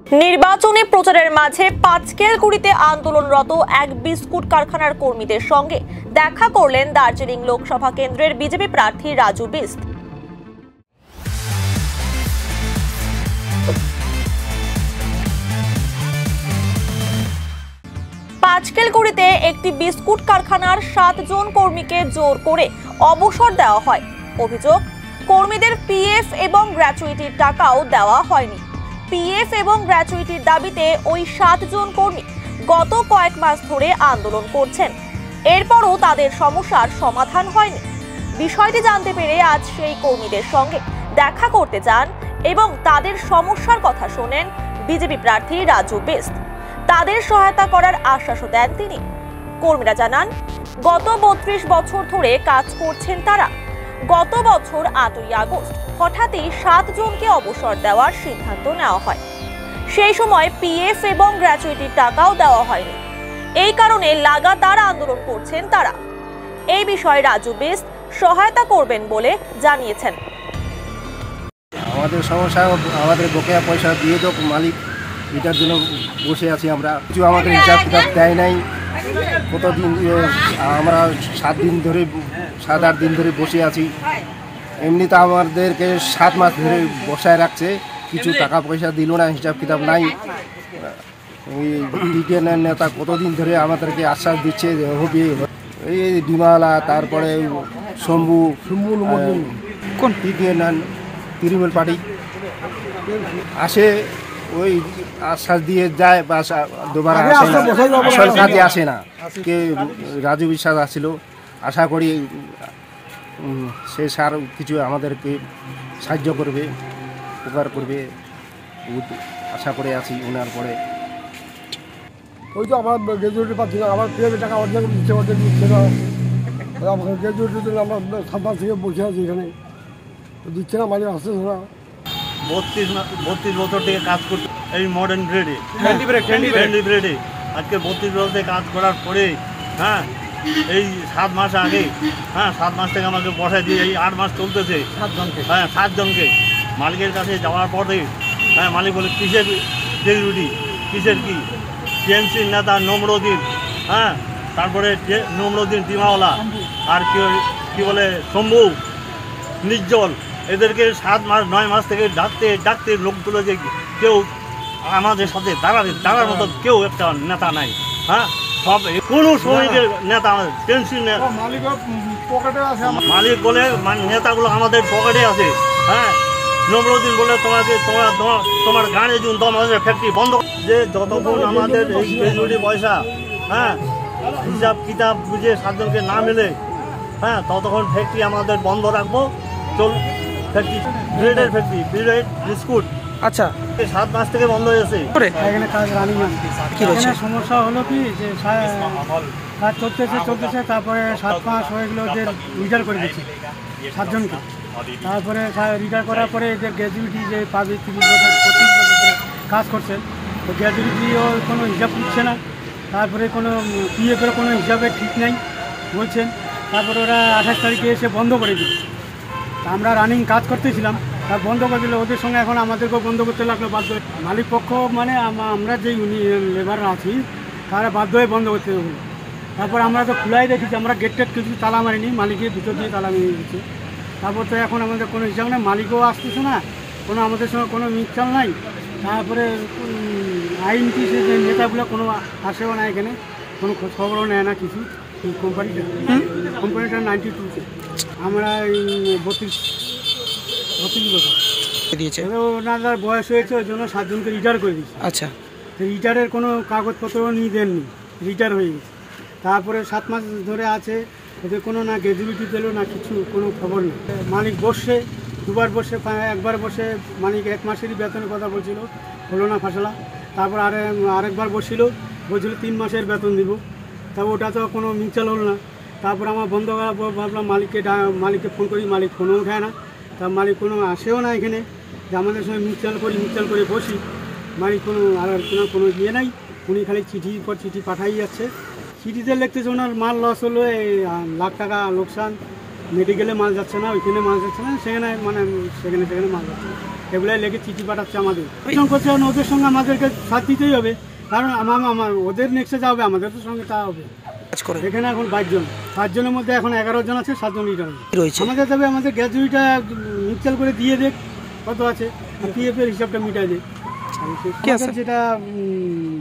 নির্বাচনী প্রচারের মাঝে পাঁচকেলকুড়িতে আন্দোলনরত এক বিস্কুট কারখানার কর্মীদের সঙ্গে দেখা করলেন দার্জিলিং লোকসভা কেন্দ্রের বিজেপি প্রার্থী রাজু বিস্ত। পাঁচকেলকুড়িতে একটি বিস্কুট কারখানার 7 জন কর্মীকে জোর করে অবসর দেওয়া হয়। অভিযোগ, কর্মীদের পিএফ এবং গ্র্যাচুইটির টাকাও দেওয়া হয়নি। পিএফ এবং গ্র্যাচুইটির দাবিতে ওই 7 জন কর্মী গত কয়েক মাস ধরে আন্দোলন করছেন। এরপরও তাদের সমস্যার সমাধান হয়নি। বিষয়টি জানতে পেরে আজ সেই কর্মীদের সঙ্গে দেখা করতে চান এবং তাদের সমস্যার কথা শোনেন বিজেপি প্রার্থী রাজু বিস্ত। তাদের সহায়তা করার আশ্বাসও দেন তিনি। কর্মীরা জানান, গত 32 বছর ধরে কাজ করছেন তারা। গত বছর 8ই আগস্ট হঠাৎই 7 জনকে অবসর দেওয়ার সিদ্ধান্ত নেওয়া হয়। সেই সময় পিএফ এবং গ্র্যাচুইটির টাকাও দেওয়া হয়নি। এই কারণে লাগাতার আন্দোলন করছেন তারা। এই বিষয়ে রাজু বিস্ত সহায়তা করবেন বলে জানিয়েছেন। আমাদের সমস্যা, আমাদের বকেয়া পয়সা দিয়ে তো মালিক, এটার জন্য বসে আছি আমরা। কিছু আমাদের হিসাব কিতাব দেয় নাই। কতদিন আমরা 7 8 দিন ধরে বসে আছি। এমনিতে আমাদেরকে 7 মাস ধরে বসায় রাখছে, কিছু টাকা পয়সা দিল না, হিসাব কিতাব নাই। ওই বিজ্ঞানের নেতা কতদিন ধরে আমাদেরকে আশ্বাস দিচ্ছে যে হবে। এই ডিমালা, তারপরে শম্ভু, কোন বিজ্ঞান তৃণমূল পার্টি আসে, ওই আশ্বাস দিয়ে যায়, বা দুবার আসে না, আসল কাজে আসে না। কে রাজু বিশ্বাস আসছিল, আশা করি সে স্যার কিছু আমাদেরকে সাহায্য করবে, উপকার করবে, আশা করে আছি ওনার পরে। ওই তো আমার গ্র্যাজুয়েটি পাচ্ছি না, আমার পেয়ে টাকা অর্ধেক দিচ্ছে, অর্ধেক দিচ্ছে না। আমাকে গ্র্যাজুয়েটির জন্য আমরা 7 মাস থেকে বসে আছি এখানে, দিচ্ছে না, মানে আসছে না। 32 বছর থেকে কাজ করতে এই মডার্ন গ্রেডে, গ্রেডে আজকে 32 বছর থেকে কাজ করার পরে, হ্যাঁ, এই 7 মাস আগে, হ্যাঁ 7 মাস থেকে আমাকে বসায় দিয়ে এই 8 মাস চলতেছে 7 জনকে মালিকের কাছে যাওয়ার পরে, হ্যাঁ, মালিক বলে কিসের গ্র্যাচুইটি, কিসের কি, টিএমসির নেতা নম্রদিন, হ্যাঁ, তারপরে নম্রদিন ডিমাওয়ালা, আর কি বলে শম্ভু, নির্জল, এদেরকে 7 মাস 9 মাস থেকে ডাকতে লোকগুলো যে কেউ আমাদের সাথে দাঁড়ার মতো কেউ একটা নেতা নাই। হ্যাঁ, সব কোনো শ্রমিকের নেতা আমাদের টেনশন মালিক বলে নেতাগুলো আমাদের পকেটে আছে। হ্যাঁ, নম্রদিন বলে তোমার গানে জুন আমাদের ফ্যাক্টরি বন্ধ, যে যতক্ষণ আমাদের এই গ্র্যাচুইটি পয়সা, হ্যাঁ, হিসাব কিতাব বুঝে 7 জনকে না মেলে, হ্যাঁ, ততক্ষণ ফ্যাক্টরি আমাদের বন্ধ রাখবো। ফ্যাক্টরি ব্রেডের ফ্যাক্টরি, ব্রেড বিস্কুট। আচ্ছা, 7 মাস থেকে বন্ধ হয়েছে। এখানে কাজ রানিং কি রয়েছে? সমস্যা হলো কি, যে কাজ চলতেছে, তারপরে 7 মাস হয়ে গেলে ওদের রিটায়ার করে দিচ্ছে 7 জনকে। তারপরে রিটায়ার করার পরে এদের গ্র্যাচুইটি যে পাবে 30 বছর 25 বছর ধরে কাজ করছে, তো গ্র্যাচুইটিও কোনো হিসাব দিচ্ছে না। তারপরে কোনো পিএফের কোনো হিসাবে ঠিক নাই বলছেন। তারপরে ওরা 28 তারিখে এসে বন্ধ করে দিচ্ছে। আমরা রানিং কাজ করতেছিলাম, তার বন্ধ করে দিলে ওদের সঙ্গে এখন আমাদেরকেও বন্ধ করতে লাগলো বাধ্য হয়ে। মালিক পক্ষ মানে আমরা যেই লেবার আছি তারা বাধ্য হয়ে বন্ধ করতে হলো। তারপর আমরা তো খোলাই রেখেছি, আমরা গেট কিছু তালা মারিনি, মালিকের ভিতর দিয়ে তালা মেরে দিচ্ছি। তারপর তো এখন আমাদের কোনো হিসাব নেই, মালিকও আসতেছে না, কোনো আমাদের সঙ্গে কোনো মিক্সচার নাই। তারপরে আইনটি সে নেতাগুলো কোনো আসেও না, এখানে কোনো খবরও নেয় না কিছু। কোম্পানিটা 92-তে আমরা 32 বছর দিয়েছে। ওনার বয়স হয়েছে, ওই জন্য 7 জনকে রিটায়ার করে দিয়েছে। আচ্ছা, রিটায়ারের কোনো কাগজপত্র নিয়ে দেননি, রিটায়ার হয়ে গেছে। তারপরে 7 মাস ধরে আছে, এদের কোনো না গ্র্যাচুইটি পেলো না কিছু, কোনো খবর নেই। মালিক বসে, দুবার বসে, একবার বসে মালিক 1 মাসেরই বেতনের কথা বলছিল, হলো না ফাঁসলা। তারপর আরেকবার বসছিল, বলছিল 3 মাসের বেতন দিব, তা ওটা তো কোনো মিউচুয়াল হলো না। তারপর আমার বন্ধ করার পর ভাবলাম মালিককে ফোন করি, মালিক ফোনও উঠায় না। তা মালিক কোনো আসেও না এখানে, যে আমাদের সঙ্গে মিউচুয়াল করে বসি, মালিক কোনো আলোচনা কোনো ইয়ে নাই। উনি খালি চিঠির পর চিঠি পাঠাই যাচ্ছে। চিঠিতে লিখতেছে ওনার মাল লস হলো, এই লাখ টাকা লোকসান, মেডিকেলে মাল যাচ্ছে না, ওইখানে মাল যাচ্ছে না, সেখানে মাল যাচ্ছে না। এগুলাই লেগে চিঠি পাঠাচ্ছে আমাদের করছে ওদের সঙ্গে আমাদেরকে সাথ দিতেই হবে, কারণ আমার ওদের নেক্সটে যা হবে আমাদের তো সঙ্গে তা হবে। এখানে এখন 22 জন, 5 জনের মধ্যে এখন 11 জন আছে, 7 জন রিটার্ন রয়েছে। আমাদের তবে আমাদের গ্র্যাজুইটা মিউচুয়াল করে দিয়ে দেখ কত আছে, পিএফ এর হিসাবটা মিটাই দেখ, যেটা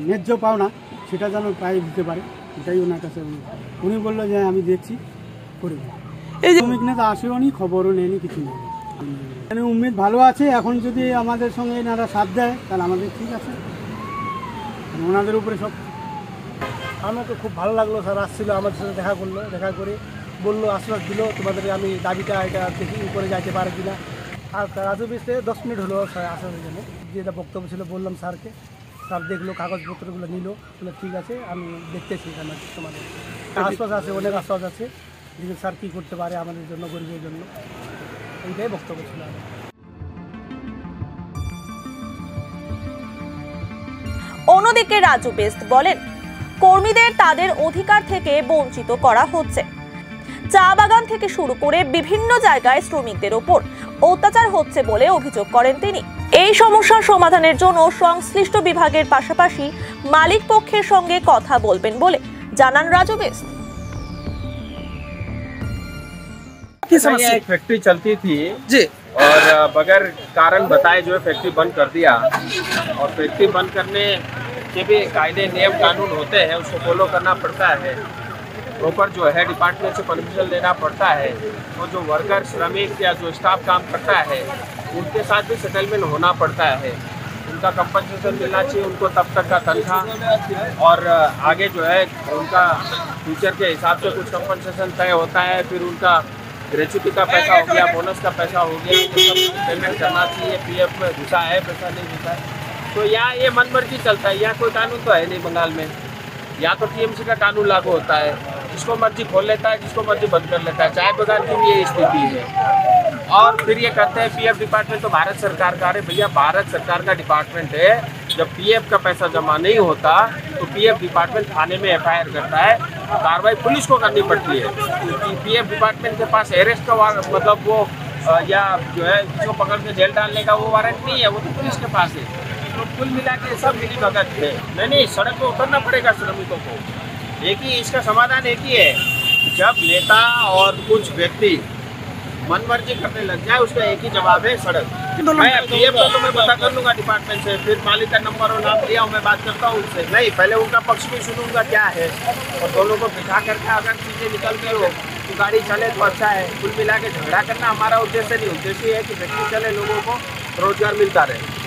ন্যায্য পাওনা সেটা যেন প্রায় দিতে পারে, এটাই ওনার কাছে। উনি বললো যে আমি দেখছি করে দেবো। এই শ্রমিক নেতা আসেও নি, খবরও নেয়নি, কিছু নেই। মানে উম্মেদ ভালো আছে, এখন যদি আমাদের সঙ্গে এনারা সাথ দেয় তাহলে আমাদের ঠিক আছে, ওনাদের উপরে সব। আমাকে খুব ভালো লাগলো, স্যার আসছিলো আমাদের সাথে দেখা করলো, দেখা করে বললো আশ্বাস দিল তোমাদের আমি দাবিটা এটা দেখি করে যাইতে পারে কিনা। আর রাজু বিশে 10 মিনিট হলো স্যার আসার জন্য, যেটা বক্তব্য ছিল বললাম স্যারকে, স্যার দেখলো কাগজপত্রগুলো নিল, বলে ঠিক আছে আমি দেখতেছি এখানে তোমাদের আশ্বাস আছে, অনেক আশ্বাস আছে, যে স্যার কী করতে পারে আমাদের জন্য, গরিবের জন্য, এইটাই বক্তব্য ছিল। অন্যদিকে রাজু বেস্ট বলেন, কর্মীদের তাদের অধিকার থেকে বঞ্চিত করা হচ্ছে। চা বাগান থেকে শুরু করে বিভিন্ন জায়গায় শ্রমিকদের ওপর অত্যাচার হচ্ছে বলে অভিযোগ করেন তিনি। এই সমস্যার সমাধানের জন্য সংশ্লিষ্ট বিভাগের পাশাপাশি মালিক পক্ষের সঙ্গে কথা বলবেন বলে জানান রাজু বেস্ট। एक फैक्ट्री चलती थी जी, और बगैर कारण बताए जो है फैक्ट्री बंद कर दिया, और फैक्ट्री बंद करने के भी कायदे नियम कानून होते हैं, उसको फॉलो करना पड़ता है। प्रॉपर जो है डिपार्टमेंट से परमिशन लेना पड़ता है। तो जो वर्कर श्रमिक या जो स्टाफ काम करता है उनके साथ भी सेटलमेंट होना पड़ता है, उनका कंपनसेशन मिलना चाहिए, उनको तब तक का तनख्वाह, और आगे जो है उनका फ्यूचर के हिसाब से कुछ कंपनसेशन तय होता है। फिर उनका ग्रेचुटी का पैसा हो गया, बोनस का पैसा हो गया, ये सब पेमेंट करना चाहिए। पीएफ में घुसा है, पैसा नहीं घुसा है, तो यहाँ ये मनमर्जी चलता है। यहाँ कोई कानून तो है नहीं बंगाल में, या तो टीएमसी का कानून लागू होता है, जिसको मर्जी खोल लेता है, जिसको मर्जी बंद कर लेता है। चाय बागान की भी ये स्थिति है। और फिर ये कहते हैं पीएफ डिपार्टमेंट तो भारत सरकार का। अरे भैया, भारत सरकार का डिपार्टमेंट है, जब पीएफ का पैसा जमा नहीं होता तो पीएफ डिपार्टमेंट थाने में एफआईआर करता है, कार्रवाई पुलिस को करनी पड़ती है। पीएफ डिपार्टमेंट के पास अरेस्ट का मतलब वो या जो है जिसको पकड़ के जेल डालने का वो वारंट नहीं है, वो तो पुलिस के पास है। तो कुल मिला के सब मिली भगत है। नहीं, सड़क पर उतरना पड़ेगा श्रमिकों को। एक ही इसका समाधान एक ही है, जब नेता और कुछ व्यक्ति मनमर्जी करने लग जाए, उसका एक ही जवाब है, सड़क। मैं पीएफ का तो मैं पता कर लूँगा डिपार्टमेंट से, फिर मालिक का नंबर और नाम दिया हूँ, मैं बात करता हूँ उनसे। नहीं, पहले उनका पक्ष भी सुनूंगा क्या है, और दोनों को बिठा करके अगर चीज़ें निकल गई हो तो गाड़ी चले तो अच्छा है। कुल मिला के झगड़ा करना हमारा उद्देश्य नहीं, उद्देश्य है कि फैक्ट्री चले, लोगों को रोजगार मिलता रहे।